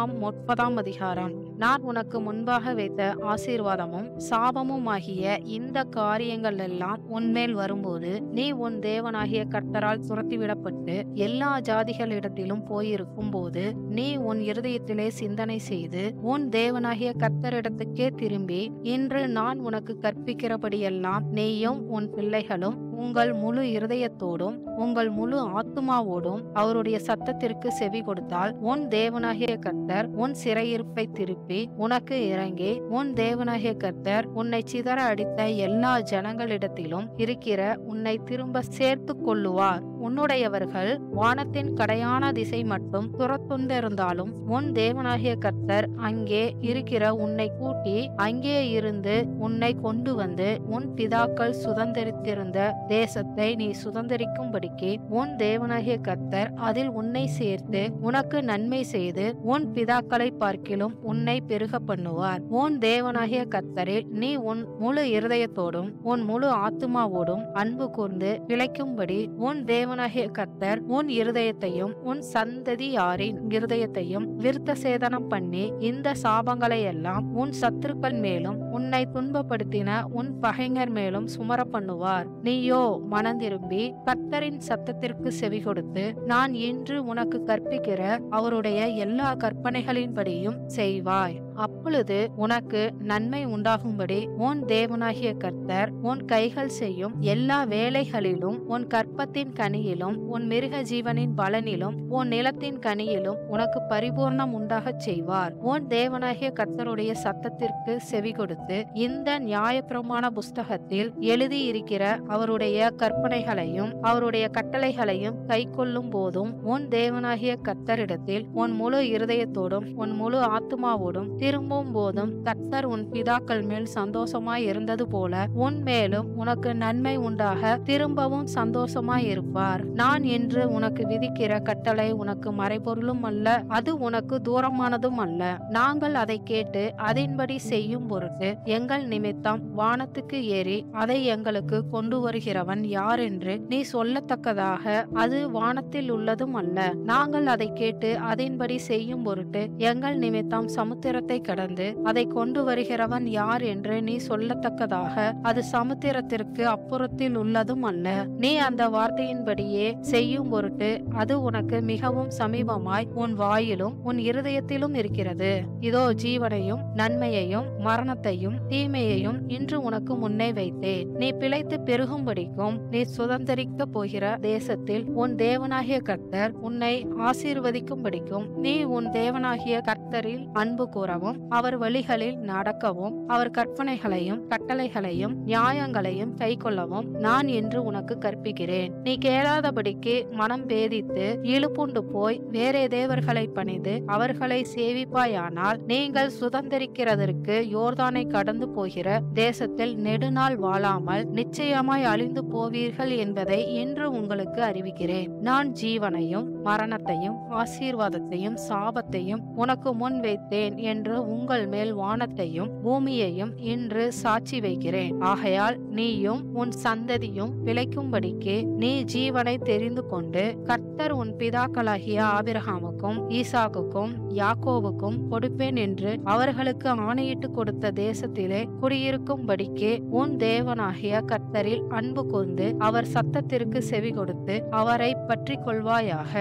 உபாகமம் 30ஆம் அதிகாரம். நான் உனக்கு முன்பாக வைத்த ஆசீர்வாதமும் சாபமும் ஆகிய இந்த காரியங்கள் எல்லாம் உன்மேல் வரும்போது, நீ உன் தேவனாகிய கர்த்தரால் துரத்திவிடப்பட்டு எல்லா ஜாதிகளிடத்திலும் போயிருக்கும் போது, நீ உன் இருதயத்திலே சிந்தனை செய்து உன் தேவனாகிய கர்த்தரிடத்துக்கே திரும்பி, இன்று நான் உனக்கு கற்பிக்கிறபடியெல்லாம் நீயும் உன் பிள்ளைகளும் உங்கள் முழு இருதயத்தோடும் உங்கள் முழு ஆத்துமாவோடும் அவருடைய சத்தத்திற்கு செவி கொடுத்தால், உன் தேவனாகிய கர்த்தர் உன் சிறையிருப்பை திருப்பி உனக்கு இறங்கி, உன் தேவனாகிய கர்த்தர் உன்னை சிதற அடித்த எல்லா ஜனங்களிடத்திலும் இருக்கிற உன்னை திரும்ப சேர்த்து கொள்ளுவார். உன்னுடையவர்கள் வானத்தின் கடையான திசை மட்டும் துரத்துண்டிருந்தாலும், உன் தேவனாகிய கர்த்தர் அங்கே இருக்கிற உன்னை கூட்டி அங்கே இருந்து உன்னை கொண்டு வந்து உன் பிதாக்கள் சுதந்திரித்திருந்த தேசத்தை நீ சுதந்திரிக்கும்படிக்கு உன் தேவனாகிய கர்த்தர் அதில் உன்னை சேர்த்து உனக்கு நன்மை செய்து உன் பிதாக்களை பார்க்கிலும் உன்னை பெருக பண்ணுவார். உன் தேவனாகிய கர்த்தரில் நீ உன் முழு இருதயத்தோடும் உன் முழு ஆத்துமாவோடும் அன்பு கூர்ந்து பிழைக்கும்படி உன் தேவனாகிய கர்த்தர் உன் இருதயத்தையும் உன் சந்ததியாரின் இருதயத்தையும் விருத்த சேதனம் பண்ணி இந்த சாபங்களை எல்லாம் உன் சத்துருக்கள் மேலும் உன்னை துன்பப்படுத்தின உன் பகைஞர் மேலும் சுமர பண்ணுவார். நீயோ மனந்திரும்பி கர்த்தரின் சத்தத்திற்கு செவி கொடுத்து, நான் இன்று உனக்கு கற்பிக்கிற அவருடைய எல்லா கற்பனைகளின்படியும் செய்வாய். அப்பொழுது உனக்கு நன்மை உண்டாகும்படி உன் தேவனாகிய கர்த்தர் உன் கைகள் செய்யும் எல்லா வேலைகளிலும் உன் கற்பத்தின் கனியிலும் உன் மிருக ஜீவனின் பலனிலும் உன் நிலத்தின் கனியிலும் உனக்கு பரிபூர்ணம் உண்டாகச் செய்வார். உன் தேவனாகிய கர்த்தருடைய சத்தத்திற்கு செவி கொடுத்து இந்த நியாயப்பிரமாண புஸ்தகத்தில் எழுதியிருக்கிற அவருடைய கற்பனைகளையும் அவருடைய கட்டளைகளையும் கை கொள்ளும் போதும், உன் தேவனாகிய கர்த்தரிடத்தில் உன் முழு இருதயத்தோடும் உன் முழு ஆத்துமாவோடும் திரும்பும் போதும், கர்த்தர் உன் பிதாக்கள் மேல் சந்தோஷமாய் இருந்தது போல உன் மேலும் உனக்கு நன்மை உண்டாக திரும்பவும் சந்தோஷமாய் இருப்பார். நான் இன்று உனக்கு விதிக்கிற கட்டளை உனக்கு மறைபொருளும் அல்ல, அது உனக்கு தூரமானதும் அல்ல. நாங்கள் அதை கேட்டு அதன்படி செய்யும் பொருட்டு எங்கள் நிமித்தம் வானத்துக்கு ஏறி அதை எங்களுக்கு கொண்டு வருகிறவன் யார் என்று நீ சொல்லத்தக்கதாக அது வானத்தில் உள்ளதும் அல்ல. நாங்கள் அதை கேட்டு அதன்படி செய்யும் பொருட்டு எங்கள் நிமித்தம் சமுத்திரத்தை கடந்து அதை கொண்டு வருகிறவன் யார் என்று நீ சொல்லத்தக்கதாக அது சமுத்திரத்திற்கு அப்புறத்தில் உள்ளதும் அல்ல. நீ அந்த வார்த்தையின்படியே செய்யும் பொருட்டு அது உனக்கு மிகவும் சமீபமாய் உன் வாயிலும் உன் இருதயத்திலும் இருக்கிறது. இதோ ஜீவனையும் நன்மையையும் மரணத்தையும் தீமையையும் இன்று உனக்கு முன்னே வைத்தேன். நீ பிழைத்து பெருகும்படிக்கும் நீ சுதந்திரிக்க போகிற தேசத்தில் உன் தேவனாகிய கர்த்தர் உன்னை ஆசீர்வதிக்கும்படிக்கும் நீ உன் தேவனாகிய கர்த்தரில் அன்பு கூறவும் அவர் வழிகளில் நடக்கவும் அவர் கற்பனைகளையும் கட்டளைகளையும் நியாயங்களையும் கை கொள்ளவும் நான் என்று உனக்கு கற்பிக்கிறேன். நீ கேளாதபடிக்கு மனம் பேதித்து இழுப்புண்டு போய் வேறே தேவர்களை பணிந்து அவர்களை சேவிப்பாயானால், நீங்கள் சுதந்திரிக்கிறதற்கு யோர்தானை கடந்து போகிற தேசத்தில் நெடுநாள் வாழாமல் நிச்சயமாய் அழிந்து போவீர்கள் என்பதை இன்று உங்களுக்கு அறிவிக்கிறேன். நான் ஜீவனையும் மரணத்தையும் ஆசீர்வாதத்தையும் சாபத்தையும் உனக்கு முன் வைத்தேன் என்று உங்கள் மேல் வானத்தையும் பூமியையும் இன்று சாட்சி வைக்கிறேன். ஆகையால் நீயும் உன் சந்ததியும் பிழைக்கும்படிக்கு நீ ஜீவனை தெரிந்து கொண்டு, கர்த்தர் உன் பிதாக்களாகிய ஆபிரகாமுக்கும் ஈசாக்குக்கும் யாக்கோவுக்கும் கொடுப்பேன் என்று அவர்களுக்கு ஆணையிட்டு கொடுத்த தேசத்திலே குடியிருக்கும்படிக்கு உன் தேவனாகிய கர்த்தரில் அன்பு கூர்ந்து அவர் சத்தத்திற்கு செவி கொடுத்து அவரை பற்றி கொள்வாயாக.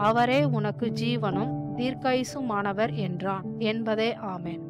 அவரே உனக்கு ஜீவனும் தீர்க்காயுசுமானவர் என்றான் என்பதே. ஆமென்.